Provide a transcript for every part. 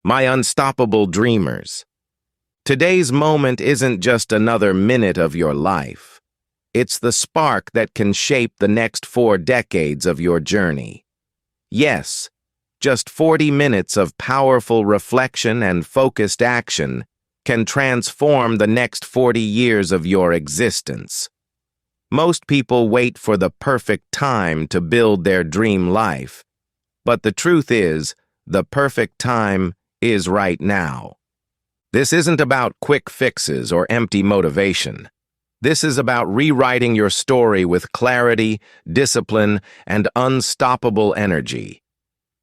my unstoppable dreamers. Today's moment isn't just another minute of your life. It's the spark that can shape the next 4 decades of your journey. Yes, just 40 minutes of powerful reflection and focused action can transform the next 40 years of your existence. Most people wait for the perfect time to build their dream life, but the truth is, the perfect time is right now. This isn't about quick fixes or empty motivation. This is about rewriting your story with clarity, discipline, and unstoppable energy.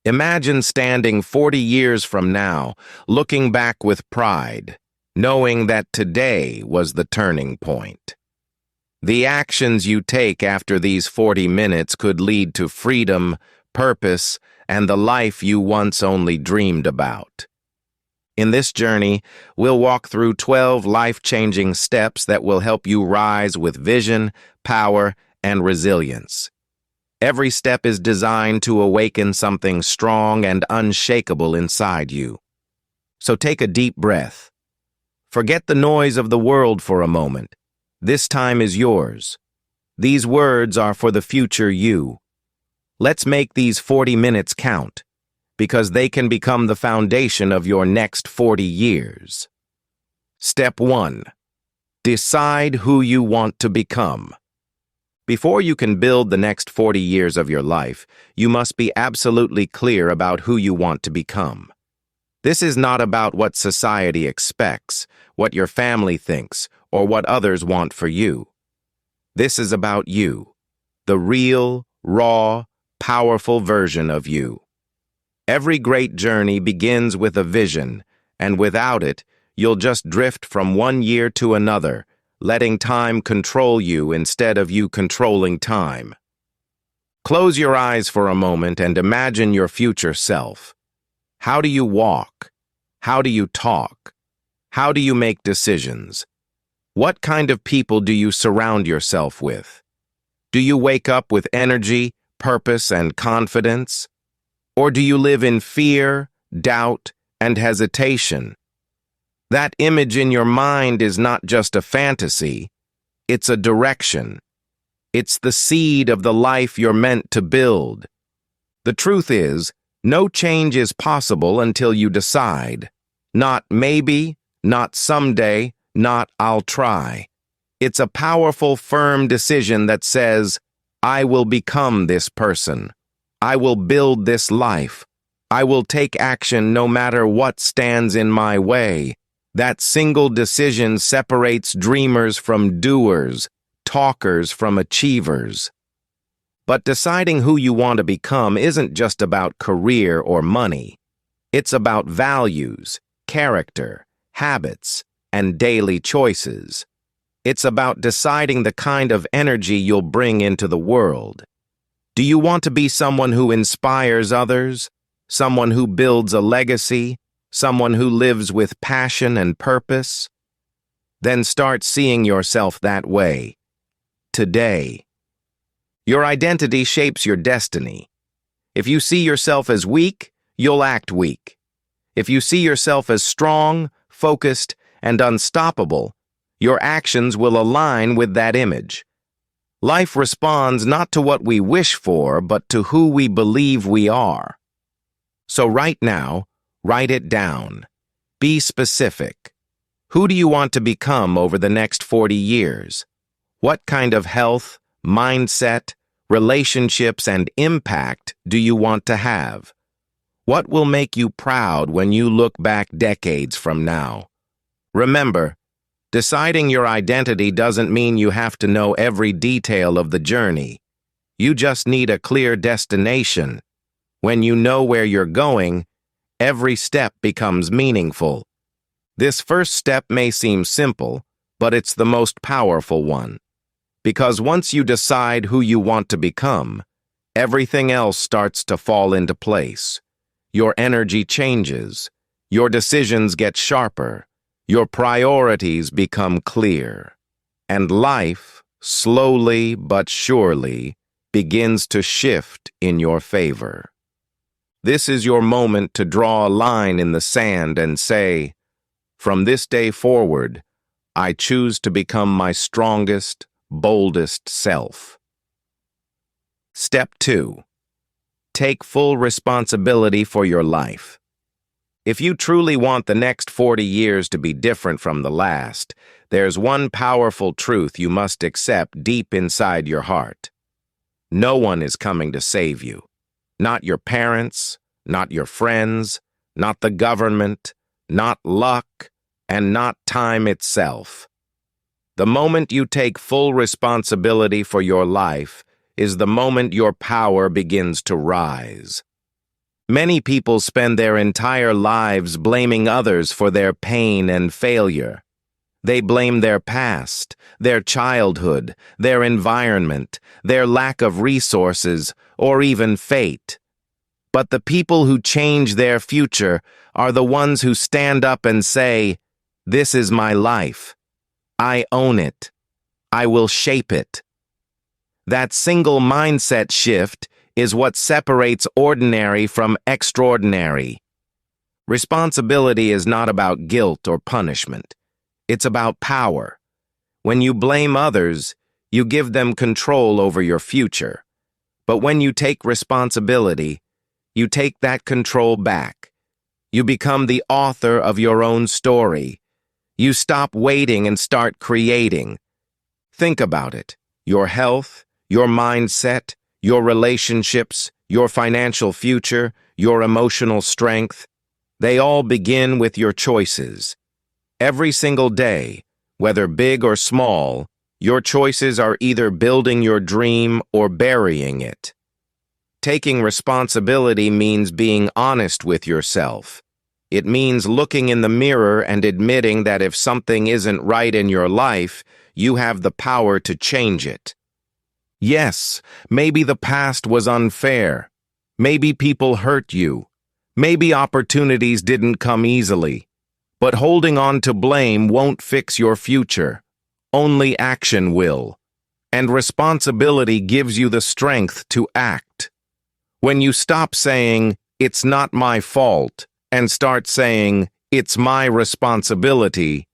Imagine standing 40 years from now, looking back with pride, knowing that today was the turning point. The actions you take after these 40 minutes could lead to freedom, purpose, and the life you once only dreamed about. In this journey, we'll walk through 12 life-changing steps that will help you rise with vision, power, and resilience. Every step is designed to awaken something strong and unshakable inside you. So take a deep breath. Forget the noise of the world for a moment. This time is yours. These words are for the future you. Let's make these 40 minutes count, because they can become the foundation of your next 40 years. Step 1. Decide who you want to become. Before you can build the next 40 years of your life, you must be absolutely clear about who you want to become. This is not about what society expects, what your family thinks, or what others want for you. This is about you, the real, raw, powerful version of you. Every great journey begins with a vision, and without it, you'll just drift from one year to another, letting time control you instead of you controlling time. Close your eyes for a moment and imagine your future self. How do you walk? How do you talk? How do you make decisions? What kind of people do you surround yourself with? Do you wake up with energy, purpose, and confidence? Or do you live in fear, doubt, and hesitation? That image in your mind is not just a fantasy, it's a direction. It's the seed of the life you're meant to build. The truth is, no change is possible until you decide. Not maybe, not someday, not I'll try. It's a powerful, firm decision that says, I will become this person. I will build this life. I will take action no matter what stands in my way. That single decision separates dreamers from doers, talkers from achievers. But deciding who you want to become isn't just about career or money. It's about values, character, habits, and daily choices. It's about deciding the kind of energy you'll bring into the world. Do you want to be someone who inspires others? Someone who builds a legacy? Someone who lives with passion and purpose? Then start seeing yourself that way. Today. Your identity shapes your destiny. If you see yourself as weak, you'll act weak. If you see yourself as strong, focused, and unstoppable, your actions will align with that image. Life responds not to what we wish for, but to who we believe we are. So right now, write it down. Be specific. Who do you want to become over the next 40 years? What kind of health, mindset, relationships, and impact do you want to have? What will make you proud when you look back decades from now? Remember, deciding your identity doesn't mean you have to know every detail of the journey. You just need a clear destination. When you know where you're going, every step becomes meaningful. This first step may seem simple, but it's the most powerful one. Because once you decide who you want to become, everything else starts to fall into place. Your energy changes. Your decisions get sharper. Your priorities become clear. And life, slowly but surely, begins to shift in your favor. This is your moment to draw a line in the sand and say, "From this day forward, I choose to become my strongest, boldest self." Step 2. Take full responsibility for your life. If you truly want the next 40 years to be different from the last, there's one powerful truth you must accept deep inside your heart. No one is coming to save you. Not your parents, not your friends, not the government, not luck, and not time itself. The moment you take full responsibility for your life is the moment your power begins to rise. Many people spend their entire lives blaming others for their pain and failure. They blame their past, their childhood, their environment, their lack of resources, or even fate. But the people who change their future are the ones who stand up and say, "This is my life. I own it. I will shape it." That single mindset shift is what separates ordinary from extraordinary. Responsibility is not about guilt or punishment. It's about power. When you blame others, you give them control over your future. But when you take responsibility, you take that control back. You become the author of your own story. You stop waiting and start creating. Think about it. Your health, your mindset, your relationships, your financial future, your emotional strength, they all begin with your choices. Every single day, whether big or small, your choices are either building your dream or burying it. Taking responsibility means being honest with yourself. It means looking in the mirror and admitting that if something isn't right in your life, you have the power to change it. Yes, maybe the past was unfair. Maybe people hurt you. Maybe opportunities didn't come easily. But holding on to blame won't fix your future. Only action will. And responsibility gives you the strength to act. When you stop saying, "It's not my fault," and start saying, "It's my responsibility,"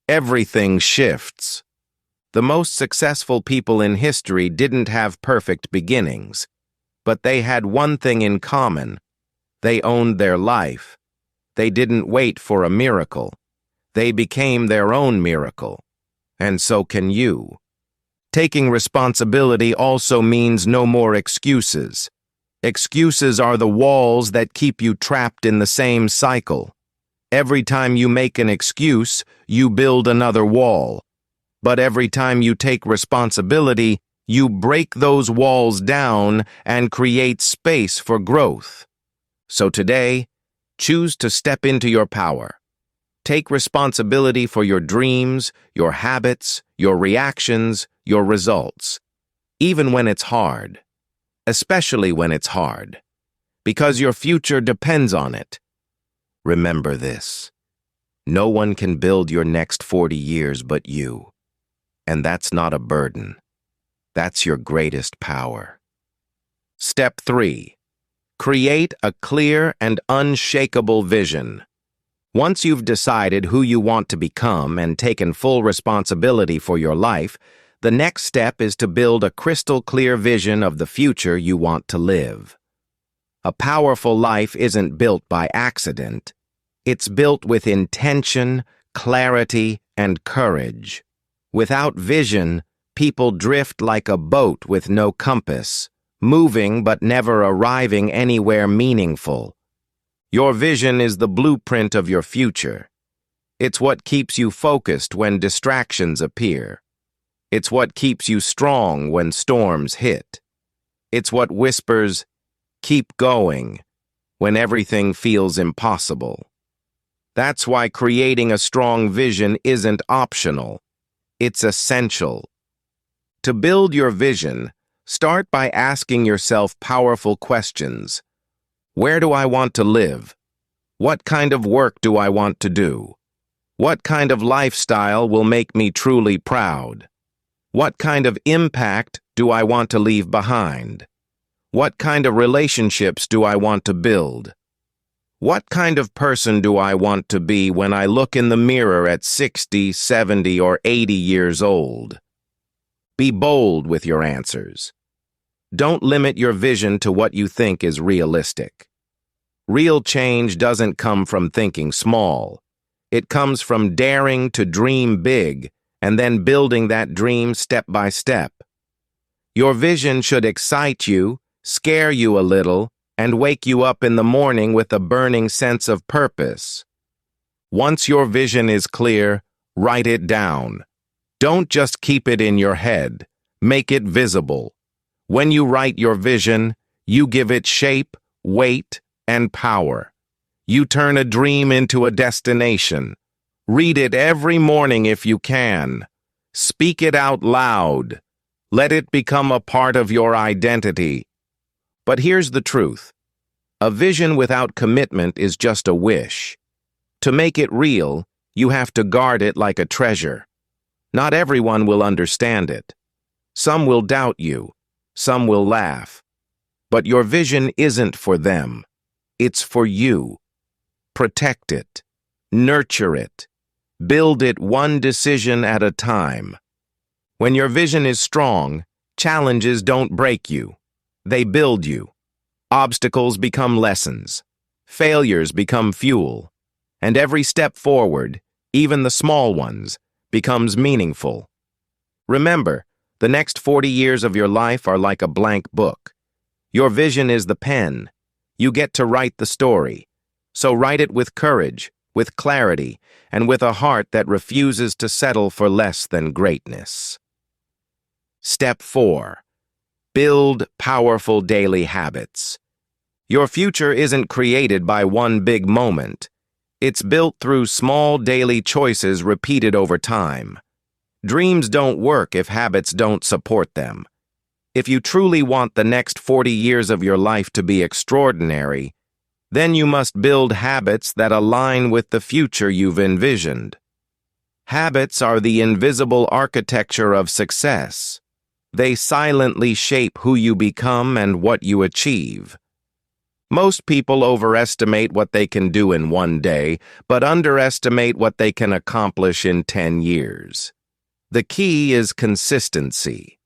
everything shifts. The most successful people in history didn't have perfect beginnings, but they had one thing in common. They owned their life. They didn't wait for a miracle. They became their own miracle. And so can you. Taking responsibility also means no more excuses. Excuses are the walls that keep you trapped in the same cycle. Every time you make an excuse, you build another wall. But every time you take responsibility, you break those walls down and create space for growth. So today, choose to step into your power. Take responsibility for your dreams, your habits, your reactions, your results. Even when it's hard. Especially when it's hard. Because your future depends on it. Remember this. No one can build your next 40 years but you. And that's not a burden. That's your greatest power. Step 3. Create a clear and unshakable vision. Once you've decided who you want to become and taken full responsibility for your life, the next step is to build a crystal clear vision of the future you want to live. A powerful life isn't built by accident. It's built with intention, clarity, and courage. Without vision, people drift like a boat with no compass, moving but never arriving anywhere meaningful. Your vision is the blueprint of your future. It's what keeps you focused when distractions appear. It's what keeps you strong when storms hit. It's what whispers, "Keep going," when everything feels impossible. That's why creating a strong vision isn't optional. It's essential. To build your vision, start by asking yourself powerful questions. Where do I want to live? What kind of work do I want to do? What kind of lifestyle will make me truly proud? What kind of impact do I want to leave behind? What kind of relationships do I want to build? What kind of person do I want to be when I look in the mirror at 60, 70, or 80 years old? Be bold with your answers. Don't limit your vision to what you think is realistic. Real change doesn't come from thinking small. It comes from daring to dream big and then building that dream step by step. Your vision should excite you, scare you a little, and wake you up in the morning with a burning sense of purpose. Once your vision is clear, write it down. Don't just keep it in your head. Make it visible. When you write your vision, you give it shape, weight, and power. You turn a dream into a destination. Read it every morning if you can. Speak it out loud. Let it become a part of your identity. But here's the truth. A vision without commitment is just a wish. To make it real, you have to guard it like a treasure. Not everyone will understand it. Some will doubt you. Some will laugh. But your vision isn't for them. It's for you. Protect it. Nurture it. Build it one decision at a time. When your vision is strong, challenges don't break you. They build you. Obstacles become lessons. Failures become fuel. And every step forward, even the small ones, becomes meaningful. Remember, the next 40 years of your life are like a blank book. Your vision is the pen. You get to write the story. So write it with courage, with clarity, and with a heart that refuses to settle for less than greatness. Step 4. Build powerful daily habits. Your future isn't created by one big moment. It's built through small daily choices repeated over time. Dreams don't work if habits don't support them. If you truly want the next 40 years of your life to be extraordinary, then you must build habits that align with the future you've envisioned. Habits are the invisible architecture of success. They silently shape who you become and what you achieve. Most people overestimate what they can do in one day, but underestimate what they can accomplish in 10 years. The key is consistency.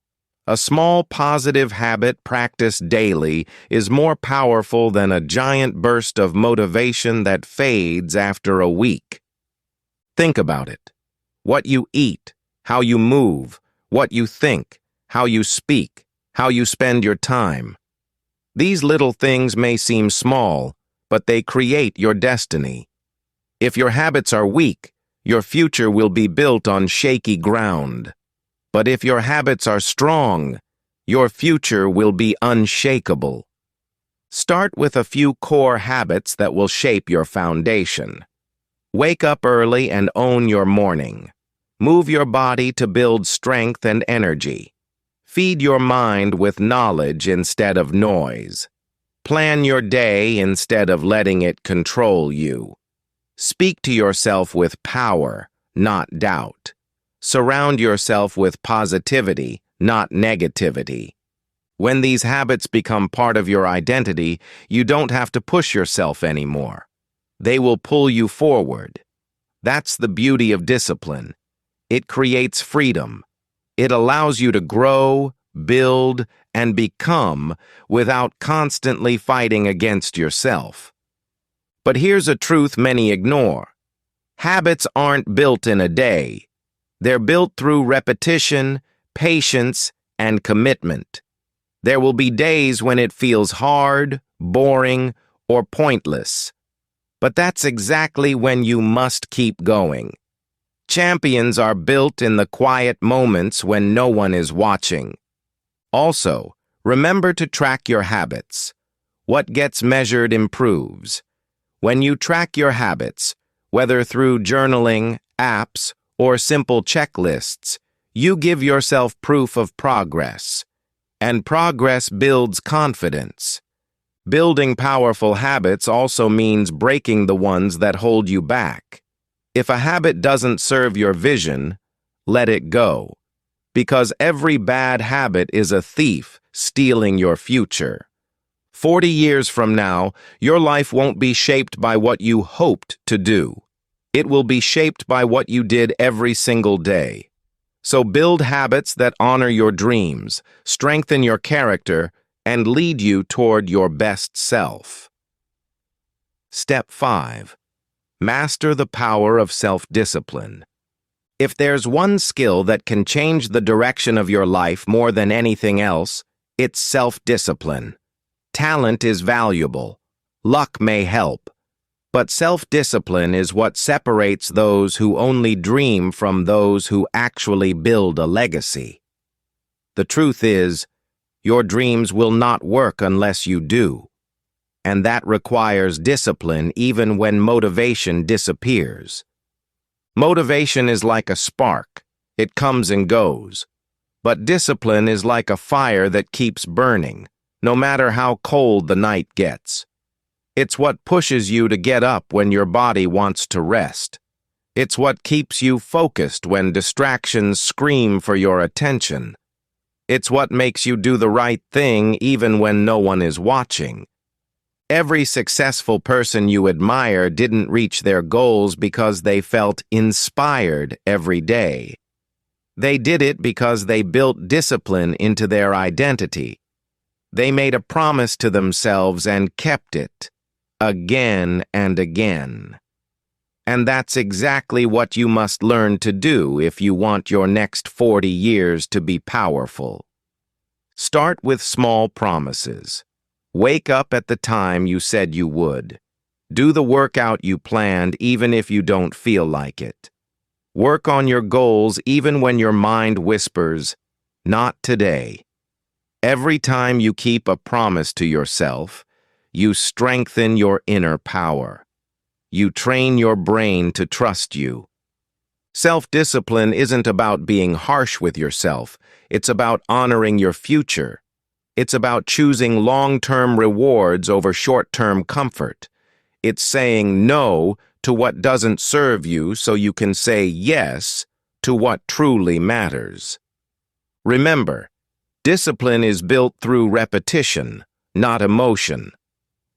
A small positive habit practiced daily is more powerful than a giant burst of motivation that fades after a week. Think about it. What you eat, how you move, what you think, how you speak, how you spend your time. These little things may seem small, but they create your destiny. If your habits are weak, your future will be built on shaky ground. But if your habits are strong, your future will be unshakable. Start with a few core habits that will shape your foundation. Wake up early and own your morning. Move your body to build strength and energy. Feed your mind with knowledge instead of noise. Plan your day instead of letting it control you. Speak to yourself with power, not doubt. Surround yourself with positivity, not negativity. When these habits become part of your identity, you don't have to push yourself anymore. They will pull you forward. That's the beauty of discipline. It creates freedom. It allows you to grow, build, and become without constantly fighting against yourself. But here's a truth many ignore. Habits aren't built in a day. They're built through repetition, patience, and commitment. There will be days when it feels hard, boring, or pointless. But that's exactly when you must keep going. Champions are built in the quiet moments when no one is watching. Also, remember to track your habits. What gets measured improves. When you track your habits, whether through journaling, apps, or simple checklists, you give yourself proof of progress. And progress builds confidence. Building powerful habits also means breaking the ones that hold you back. If a habit doesn't serve your vision, let it go. Because every bad habit is a thief stealing your future. 40 years from now, your life won't be shaped by what you hoped to do. It will be shaped by what you did every single day. So build habits that honor your dreams, strengthen your character, and lead you toward your best self. Step 5. Master the power of self-discipline. If there's one skill that can change the direction of your life more than anything else, it's self-discipline. Talent is valuable. Luck may help. But self-discipline is what separates those who only dream from those who actually build a legacy. The truth is, your dreams will not work unless you do. And that requires discipline even when motivation disappears. Motivation is like a spark. It comes and goes. But discipline is like a fire that keeps burning, no matter how cold the night gets. It's what pushes you to get up when your body wants to rest. It's what keeps you focused when distractions scream for your attention. It's what makes you do the right thing even when no one is watching. Every successful person you admire didn't reach their goals because they felt inspired every day. They did it because they built discipline into their identity. They made a promise to themselves and kept it. Again and again. And that's exactly what you must learn to do if you want your next 40 years to be powerful. Start with small promises. Wake up at the time you said you would. Do the workout you planned even if you don't feel like it. Work on your goals even when your mind whispers, "Not today." Every time you keep a promise to yourself, you strengthen your inner power. You train your brain to trust you. Self-discipline isn't about being harsh with yourself. It's about honoring your future. It's about choosing long-term rewards over short-term comfort. It's saying no to what doesn't serve you so you can say yes to what truly matters. Remember, discipline is built through repetition, not emotion.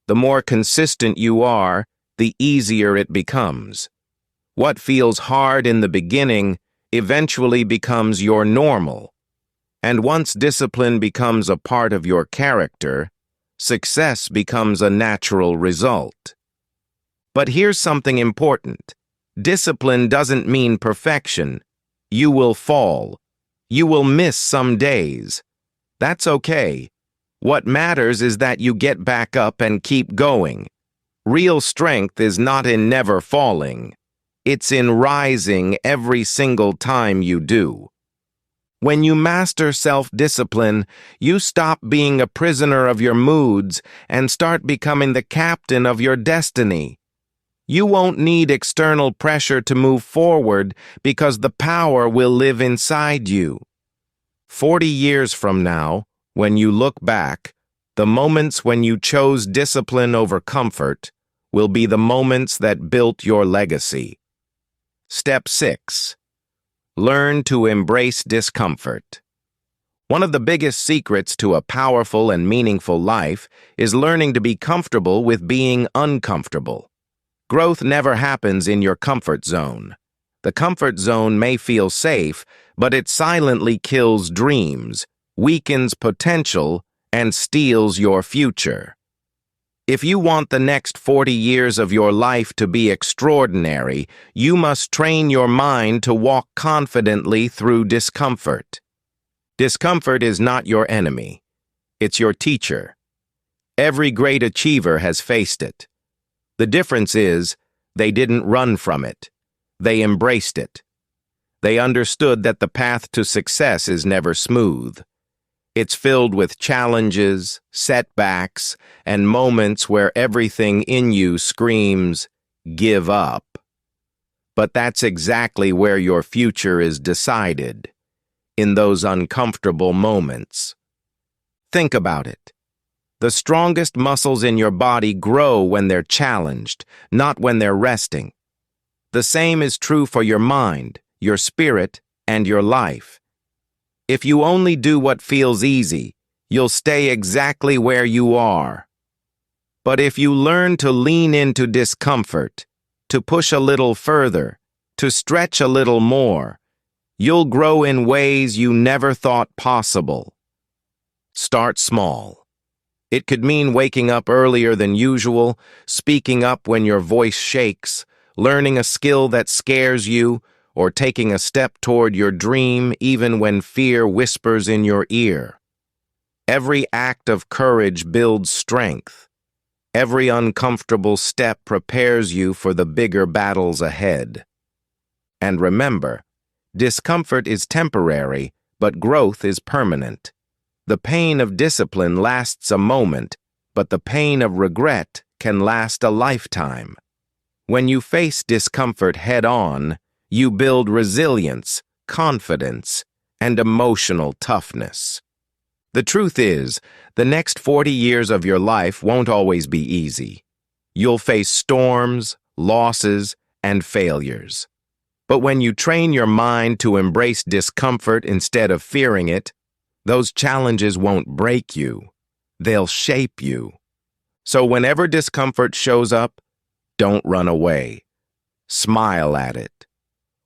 The more consistent you are, the easier it becomes. What feels hard in the beginning eventually becomes your normal. And once discipline becomes a part of your character, success becomes a natural result. But here's something important. Discipline doesn't mean perfection. You will fall. You will miss some days. That's okay. What matters is that you get back up and keep going. Real strength is not in never falling. It's in rising every single time you do. When you master self-discipline, you stop being a prisoner of your moods and start becoming the captain of your destiny. You won't need external pressure to move forward because the power will live inside you. 40 years from now, when you look back, the moments when you chose discipline over comfort will be the moments that built your legacy. Step 6. Learn to embrace discomfort. One of the biggest secrets to a powerful and meaningful life is learning to be comfortable with being uncomfortable. Growth never happens in your comfort zone. The comfort zone may feel safe, but it silently kills dreams, weakens potential, and steals your future. If you want the next 40 years of your life to be extraordinary, you must train your mind to walk confidently through discomfort. Discomfort is not your enemy. It's your teacher. Every great achiever has faced it. The difference is, they didn't run from it. They embraced it. They understood that the path to success is never smooth. It's filled with challenges, setbacks, and moments where everything in you screams, "Give up." But that's exactly where your future is decided, in those uncomfortable moments. Think about it. The strongest muscles in your body grow when they're challenged, not when they're resting. The same is true for your mind, your spirit, and your life. If you only do what feels easy, you'll stay exactly where you are, But if you learn to lean into discomfort, to push a little further, to stretch a little more, you'll grow in ways you never thought possible. Start small. It could mean waking up earlier than usual, speaking up when your voice shakes, learning a skill that scares you, or taking a step toward your dream even when fear whispers in your ear. Every act of courage builds strength. Every uncomfortable step prepares you for the bigger battles ahead. And remember, discomfort is temporary, but growth is permanent. The pain of discipline lasts a moment, but the pain of regret can last a lifetime. When you face discomfort head-on, you build resilience, confidence, and emotional toughness. The truth is, the next 40 years of your life won't always be easy. You'll face storms, losses, and failures. But when you train your mind to embrace discomfort instead of fearing it, those challenges won't break you. They'll shape you. So whenever discomfort shows up, don't run away. Smile at it.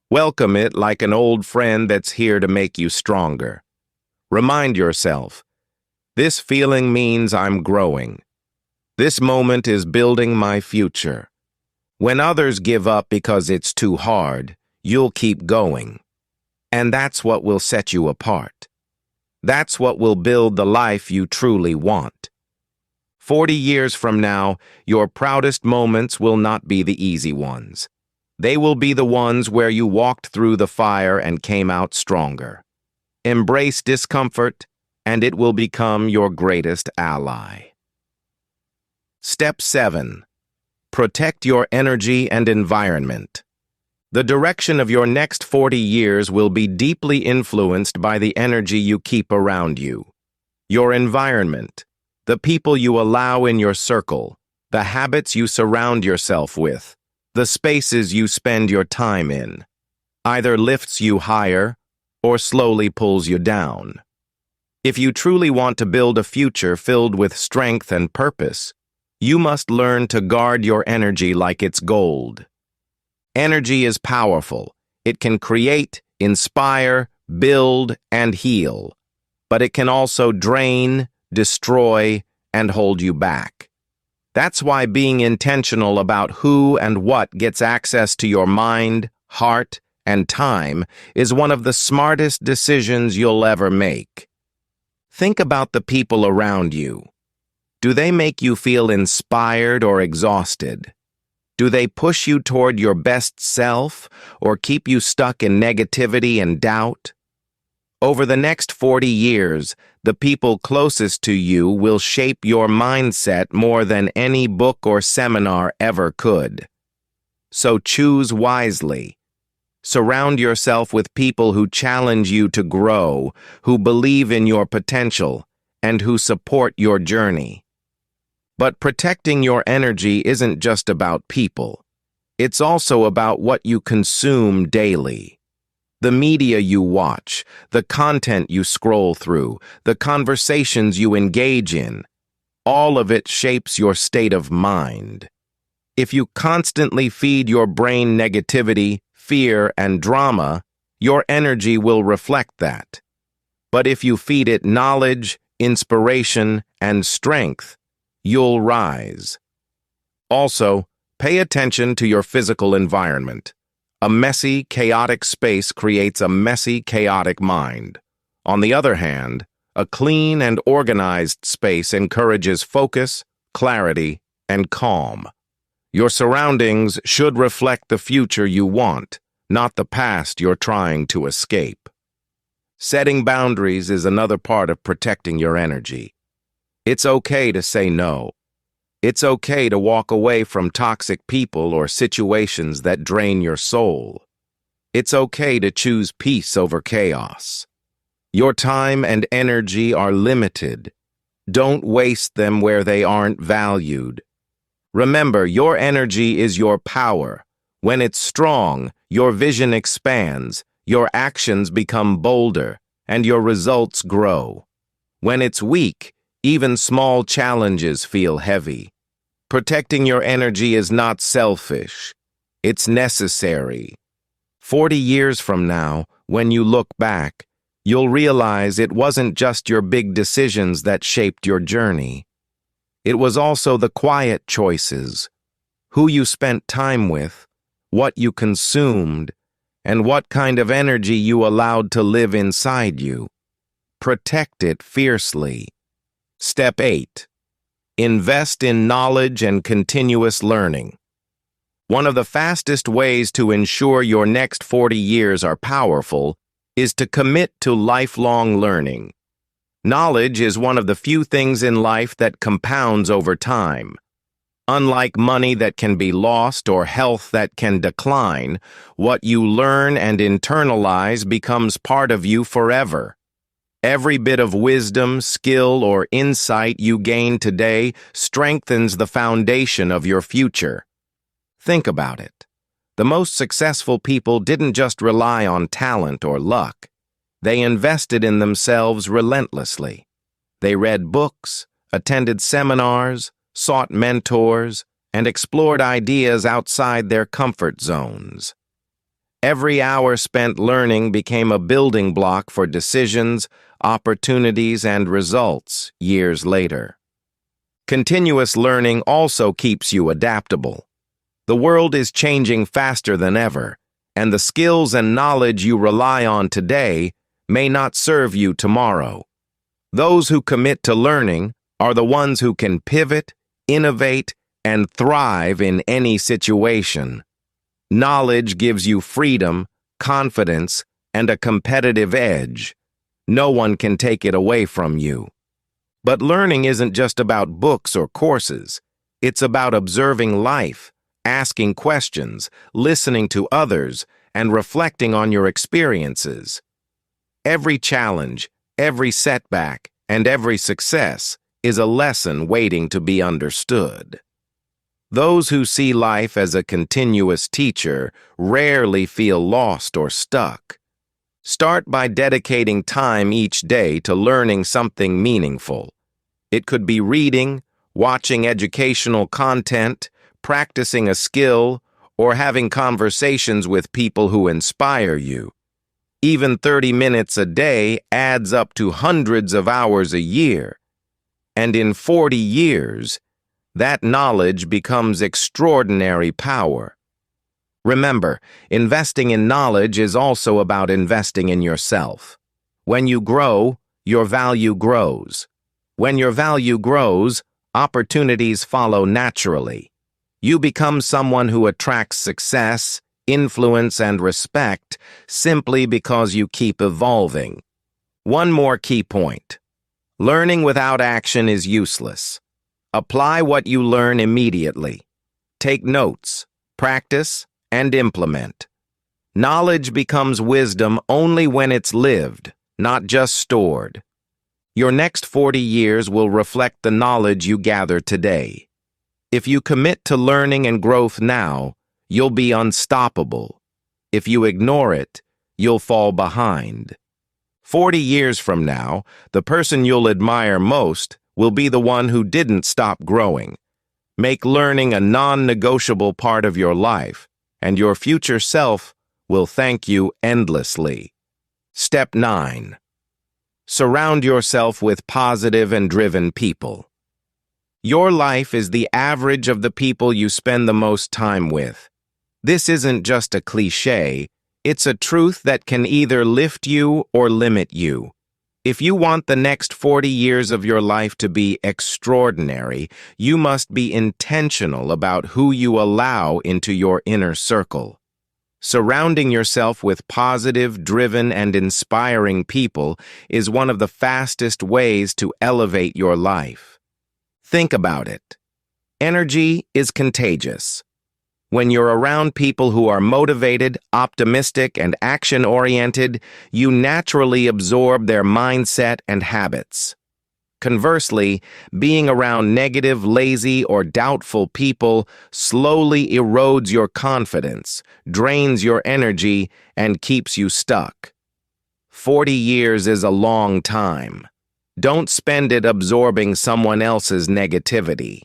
Welcome it like an old friend that's here to make you stronger. Remind yourself, this feeling means I'm growing. This moment is building my future. When others give up because it's too hard, you'll keep going. And that's what will set you apart. That's what will build the life you truly want. 40 years from now, your proudest moments will not be the easy ones. They will be the ones where you walked through the fire and came out stronger. Embrace discomfort, and it will become your greatest ally. Step 7. Protect your energy and environment. The direction of your next 40 years will be deeply influenced by the energy you keep around you. Your environment, the people you allow in your circle, the habits you surround yourself with, the spaces you spend your time in, either lifts you higher or slowly pulls you down. If you truly want to build a future filled with strength and purpose, you must learn to guard your energy like it's gold. Energy is powerful. It can create, inspire, build, and heal. But it can also drain, destroy, and hold you back. That's why being intentional about who and what gets access to your mind, heart, and time is one of the smartest decisions you'll ever make. Think about the people around you. Do they make you feel inspired or exhausted? Do they push you toward your best self or keep you stuck in negativity and doubt? Over the next 40 years, the people closest to you will shape your mindset more than any book or seminar ever could. So choose wisely. Surround yourself with people who challenge you to grow, who believe in your potential, and who support your journey. But protecting your energy isn't just about people. It's also about what you consume daily. The media you watch, the content you scroll through, the conversations you engage in, all of it shapes your state of mind. If you constantly feed your brain negativity, fear, and drama, your energy will reflect that. But if you feed it knowledge, inspiration, and strength, you'll rise. Also, pay attention to your physical environment. A messy, chaotic space creates a messy, chaotic mind. On the other hand, a clean and organized space encourages focus, clarity, and calm. Your surroundings should reflect the future you want, not the past you're trying to escape. Setting boundaries is another part of protecting your energy. It's okay to say no. It's okay to walk away from toxic people or situations that drain your soul. It's okay to choose peace over chaos. Your time and energy are limited. Don't waste them where they aren't valued. Remember, your energy is your power. When it's strong, your vision expands, your actions become bolder, and your results grow. When it's weak, even small challenges feel heavy. Protecting your energy is not selfish. It's necessary. 40 years from now, when you look back, you'll realize it wasn't just your big decisions that shaped your journey. It was also the quiet choices, who you spent time with, what you consumed, and what kind of energy you allowed to live inside you. Protect it fiercely. Step 8. Invest in knowledge and continuous learning. One of the fastest ways to ensure your next 40 years are powerful is to commit to lifelong learning. Knowledge is one of the few things in life that compounds over time. Unlike money that can be lost or health that can decline, what you learn and internalize becomes part of you forever. Every bit of wisdom, skill, or insight you gain today strengthens the foundation of your future. Think about it. The most successful people didn't just rely on talent or luck. They invested in themselves relentlessly. They read books, attended seminars, sought mentors, and explored ideas outside their comfort zones. Every hour spent learning became a building block for decisions, opportunities, and results years later. Continuous learning also keeps you adaptable. The world is changing faster than ever, and the skills and knowledge you rely on today may not serve you tomorrow. Those who commit to learning are the ones who can pivot, innovate, and thrive in any situation. Knowledge gives you freedom, confidence, and a competitive edge. No one can take it away from you. But learning isn't just about books or courses. It's about observing life, asking questions, listening to others, and reflecting on your experiences. Every challenge, every setback, and every success is a lesson waiting to be understood. Those who see life as a continuous teacher rarely feel lost or stuck. Start by dedicating time each day to learning something meaningful. It could be reading, watching educational content, practicing a skill, or having conversations with people who inspire you. Even 30 minutes a day adds up to hundreds of hours a year. And in 40 years, that knowledge becomes extraordinary power. Remember, investing in knowledge is also about investing in yourself. When you grow, your value grows. When your value grows, opportunities follow naturally. You become someone who attracts success, influence, and respect simply because you keep evolving. One more key point. Learning without action is useless. Apply what you learn immediately. Take notes, practice, and implement. Knowledge becomes wisdom only when it's lived, not just stored. Your next 40 years will reflect the knowledge you gather today. If you commit to learning and growth now, you'll be unstoppable. If you ignore it, you'll fall behind. 40 years from now, the person you'll admire most will be the one who didn't stop growing. Make learning a non-negotiable part of your life, and your future self will thank you endlessly. Step 9. Surround yourself with positive and driven people. Your life is the average of the people you spend the most time with. This isn't just a cliché, it's a truth that can either lift you or limit you. If you want the next 40 years of your life to be extraordinary, you must be intentional about who you allow into your inner circle. Surrounding yourself with positive, driven, and inspiring people is one of the fastest ways to elevate your life. Think about it. Energy is contagious. When you're around people who are motivated, optimistic, and action-oriented, you naturally absorb their mindset and habits. Conversely, being around negative, lazy, or doubtful people slowly erodes your confidence, drains your energy, and keeps you stuck. 40 years is a long time. Don't spend it absorbing someone else's negativity.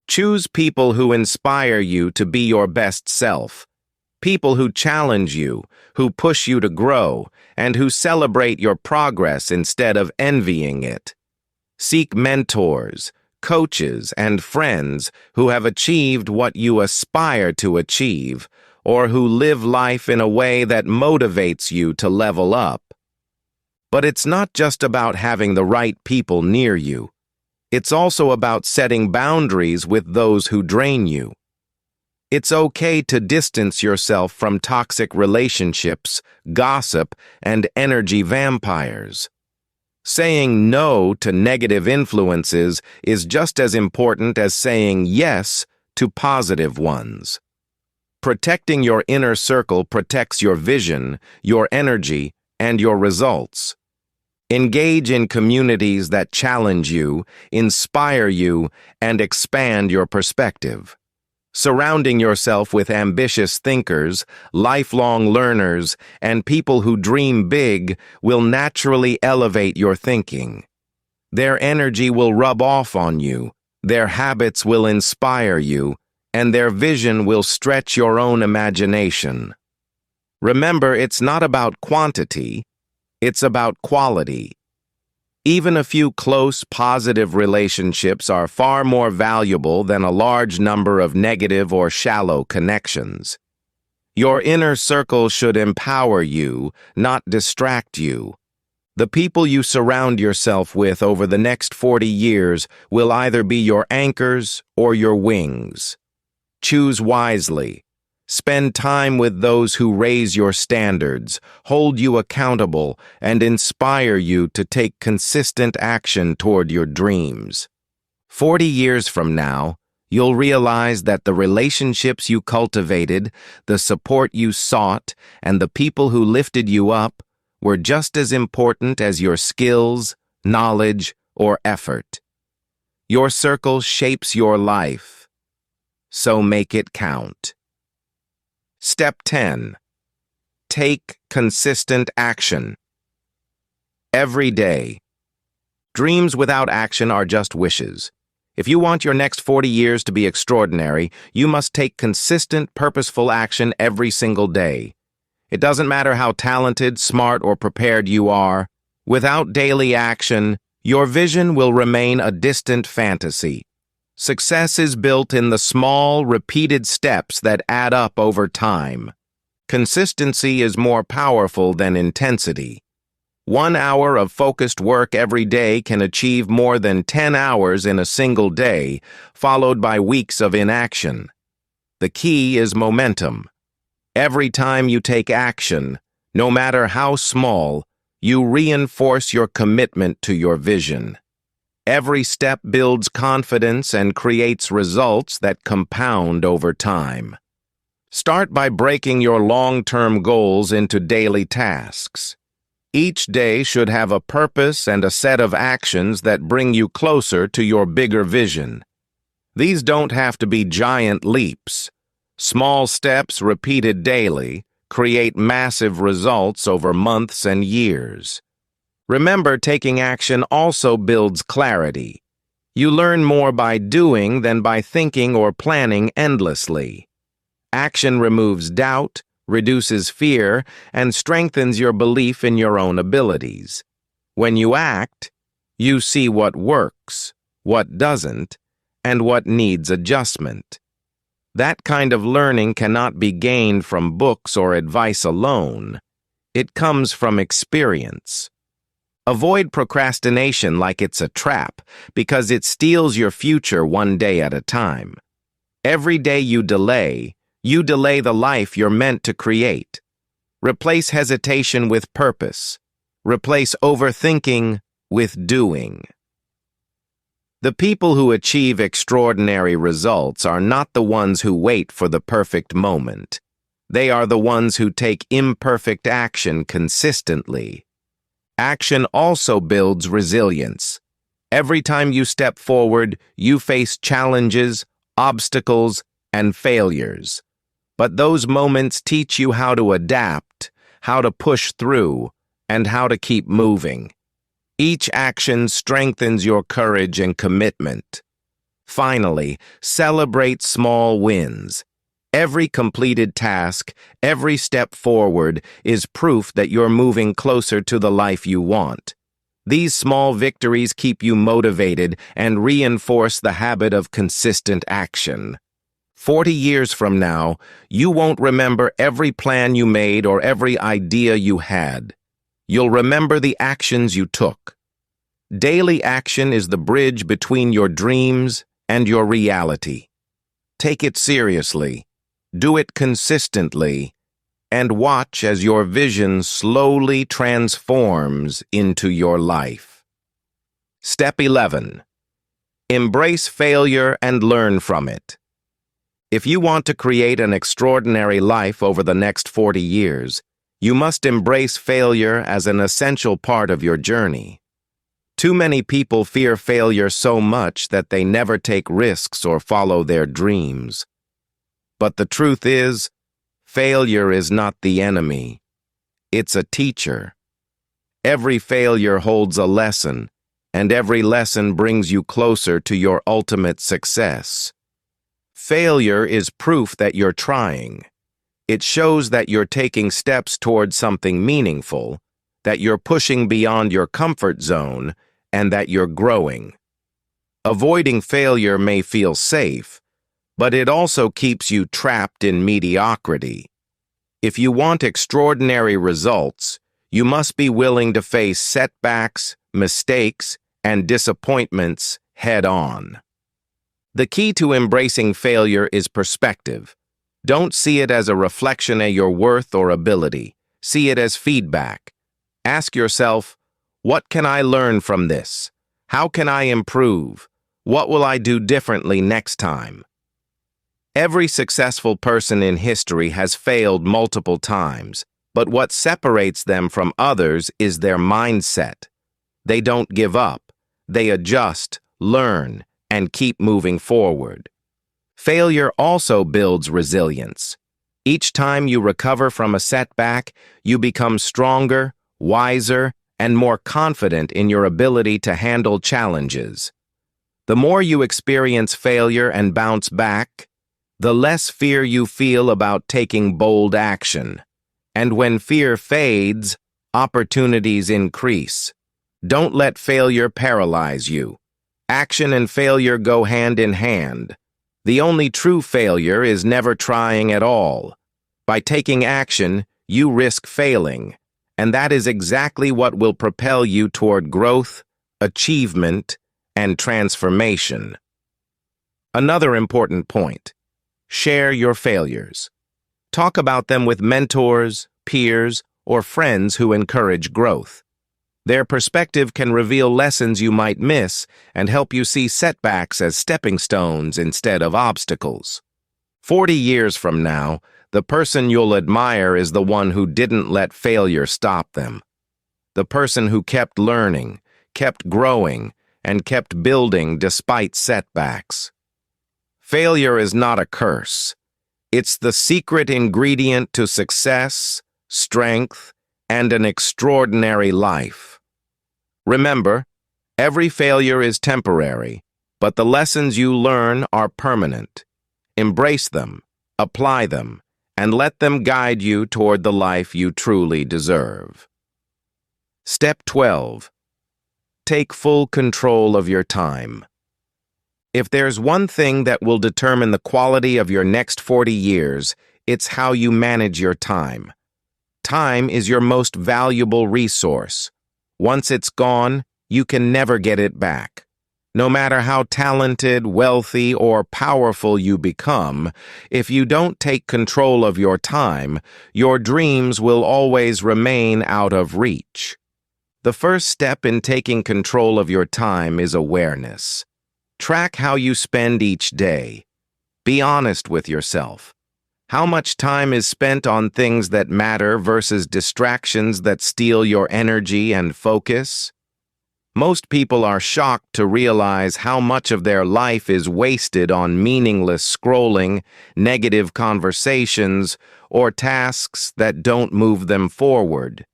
Choose people who inspire you to be your best self. People who challenge you, who push you to grow, and who celebrate your progress instead of envying it. Seek mentors, coaches, and friends who have achieved what you aspire to achieve, or who live life in a way that motivates you to level up. But it's not just about having the right people near you. It's also about setting boundaries with those who drain you. It's okay to distance yourself from toxic relationships, gossip, and energy vampires. Saying no to negative influences is just as important as saying yes to positive ones. Protecting your inner circle protects your vision, your energy, and your results. Engage in communities that challenge you, inspire you, and expand your perspective. Surrounding yourself with ambitious thinkers, lifelong learners, and people who dream big will naturally elevate your thinking. Their energy will rub off on you, their habits will inspire you, and their vision will stretch your own imagination. Remember, it's not about quantity, it's about quality. Even a few close, positive relationships are far more valuable than a large number of negative or shallow connections. Your inner circle should empower you, not distract you. The people you surround yourself with over the next 40 years will either be your anchors or your wings. Choose wisely. Spend time with those who raise your standards, hold you accountable, and inspire you to take consistent action toward your dreams. 40 years from now, you'll realize that the relationships you cultivated, the support you sought, and the people who lifted you up were just as important as your skills, knowledge, or effort. Your circle shapes your life, so make it count. Step 10. Take consistent action. Every day. Dreams without action are just wishes. If you want your next 40 years to be extraordinary, you must take consistent, purposeful action every single day. It doesn't matter how talented, smart, or prepared you are. Without daily action, your vision will remain a distant fantasy. Success is built in the small, repeated steps that add up over time. Consistency is more powerful than intensity. 1 hour of focused work every day can achieve more than 10 hours in a single day, followed by weeks of inaction. The key is momentum. Every time you take action, no matter how small, you reinforce your commitment to your vision. Every step builds confidence and creates results that compound over time. Start by breaking your long-term goals into daily tasks. Each day should have a purpose and a set of actions that bring you closer to your bigger vision. These don't have to be giant leaps. Small steps repeated daily create massive results over months and years. Remember, taking action also builds clarity. You learn more by doing than by thinking or planning endlessly. Action removes doubt, reduces fear, and strengthens your belief in your own abilities. When you act, you see what works, what doesn't, and what needs adjustment. That kind of learning cannot be gained from books or advice alone. It comes from experience. Avoid procrastination like it's a trap, because it steals your future one day at a time. Every day you delay the life you're meant to create. Replace hesitation with purpose. Replace overthinking with doing. The people who achieve extraordinary results are not the ones who wait for the perfect moment. They are the ones who take imperfect action consistently. Action also builds resilience. Every time you step forward, you face challenges, obstacles, and failures. But those moments teach you how to adapt, how to push through, and how to keep moving. Each action strengthens your courage and commitment. Finally, celebrate small wins. Every completed task, every step forward is proof that you're moving closer to the life you want. These small victories keep you motivated and reinforce the habit of consistent action. 40 years from now, you won't remember every plan you made or every idea you had. You'll remember the actions you took. Daily action is the bridge between your dreams and your reality. Take it seriously, do it consistently, and watch as your vision slowly transforms into your life. Step 11. Embrace failure and learn from it. If you want to create an extraordinary life over the next 40 years, you must embrace failure as an essential part of your journey. Too many people fear failure so much that they never take risks or follow their dreams. But the truth is, failure is not the enemy. It's a teacher. Every failure holds a lesson, and every lesson brings you closer to your ultimate success. Failure is proof that you're trying. It shows that you're taking steps towards something meaningful, that you're pushing beyond your comfort zone, and that you're growing. Avoiding failure may feel safe, but it also keeps you trapped in mediocrity. If you want extraordinary results, you must be willing to face setbacks, mistakes, and disappointments head-on. The key to embracing failure is perspective. Don't see it as a reflection of your worth or ability. See it as feedback. Ask yourself, what can I learn from this? How can I improve? What will I do differently next time? Every successful person in history has failed multiple times, but what separates them from others is their mindset. They don't give up. They adjust, learn, and keep moving forward. Failure also builds resilience. Each time you recover from a setback, you become stronger, wiser, and more confident in your ability to handle challenges. The more you experience failure and bounce back, the less fear you feel about taking bold action. And when fear fades, opportunities increase. Don't let failure paralyze you. Action and failure go hand in hand. The only true failure is never trying at all. By taking action, you risk failing, and that is exactly what will propel you toward growth, achievement, and transformation. Another important point: share your failures. Talk about them with mentors, peers, or friends who encourage growth. Their perspective can reveal lessons you might miss and help you see setbacks as stepping stones instead of obstacles. 40 years from now, the person you'll admire is the one who didn't let failure stop them. The person who kept learning, kept growing, and kept building despite setbacks. Failure is not a curse. It's the secret ingredient to success, strength, and an extraordinary life. Remember, every failure is temporary, but the lessons you learn are permanent. Embrace them, apply them, and let them guide you toward the life you truly deserve. Step 12. Take full control of your time. If there's one thing that will determine the quality of your next 40 years, it's how you manage your time. Time is your most valuable resource. Once it's gone, you can never get it back. No matter how talented, wealthy, or powerful you become, if you don't take control of your time, your dreams will always remain out of reach. The first step in taking control of your time is awareness. Track how you spend each day. Be honest with yourself. How much time is spent on things that matter versus distractions that steal your energy and focus? Most people are shocked to realize how much of their life is wasted on meaningless scrolling, negative conversations, or tasks that don't move them forward.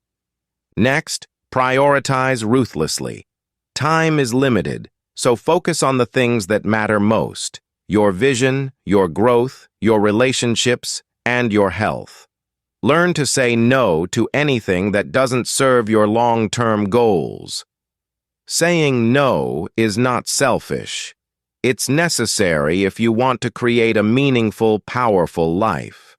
Next, prioritize ruthlessly. Time is limited. So focus on the things that matter most: your vision, your growth, your relationships, and your health. Learn to say no to anything that doesn't serve your long-term goals. Saying no is not selfish. It's necessary if you want to create a meaningful, powerful life.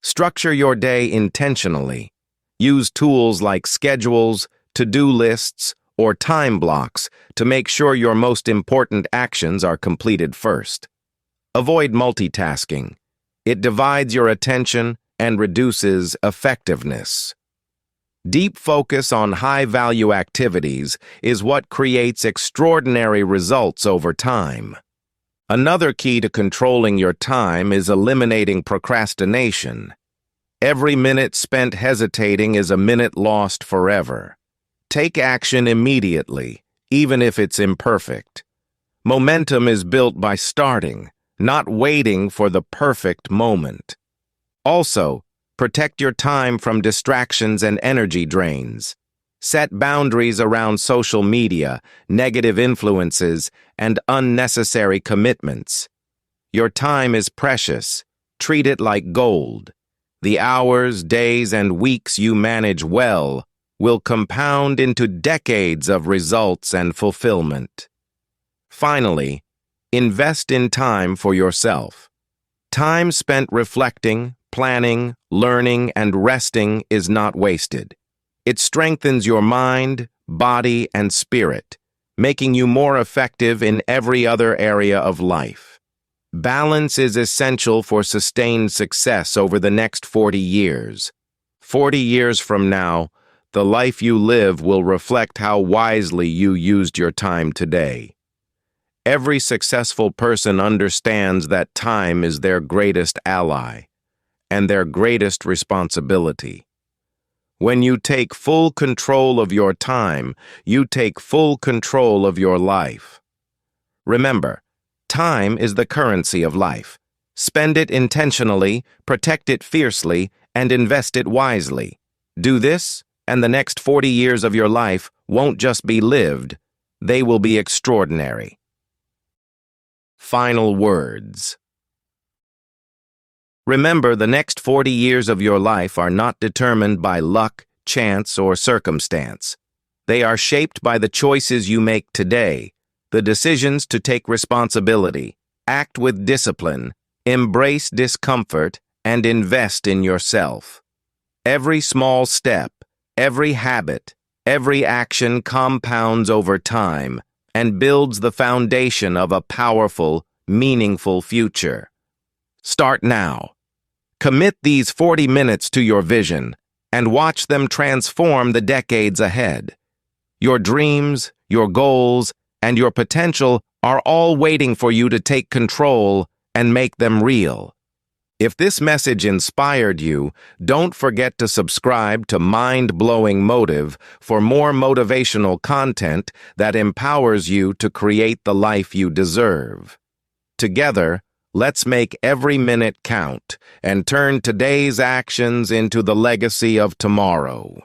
Structure your day intentionally. Use tools like schedules, to-do lists, or time blocks to make sure your most important actions are completed first. Avoid multitasking. It divides your attention and reduces effectiveness. Deep focus on high-value activities is what creates extraordinary results over time. Another key to controlling your time is eliminating procrastination. Every minute spent hesitating is a minute lost forever. Take action immediately, even if it's imperfect. Momentum is built by starting, not waiting for the perfect moment. Also, protect your time from distractions and energy drains. Set boundaries around social media, negative influences, and unnecessary commitments. Your time is precious. Treat it like gold. The hours, days, and weeks you manage well will compound into decades of results and fulfillment. Finally, invest in time for yourself. Time spent reflecting, planning, learning, and resting is not wasted. It strengthens your mind, body, and spirit, making you more effective in every other area of life. Balance is essential for sustained success over the next 40 years. 40 years from now, the life you live will reflect how wisely you used your time today. Every successful person understands that time is their greatest ally and their greatest responsibility. When you take full control of your time, you take full control of your life. Remember, time is the currency of life. Spend it intentionally, protect it fiercely, and invest it wisely. Do this, and the next 40 years of your life won't just be lived, they will be extraordinary. Final words. Remember, the next 40 years of your life are not determined by luck, chance, or circumstance. They are shaped by the choices you make today, the decisions to take responsibility, act with discipline, embrace discomfort, and invest in yourself. Every small step, every habit, every action compounds over time and builds the foundation of a powerful, meaningful future. Start now. Commit these 40 minutes to your vision and watch them transform the decades ahead. Your dreams, your goals, and your potential are all waiting for you to take control and make them real. If this message inspired you, don't forget to subscribe to Mind-Blowing Motive for more motivational content that empowers you to create the life you deserve. Together, let's make every minute count and turn today's actions into the legacy of tomorrow.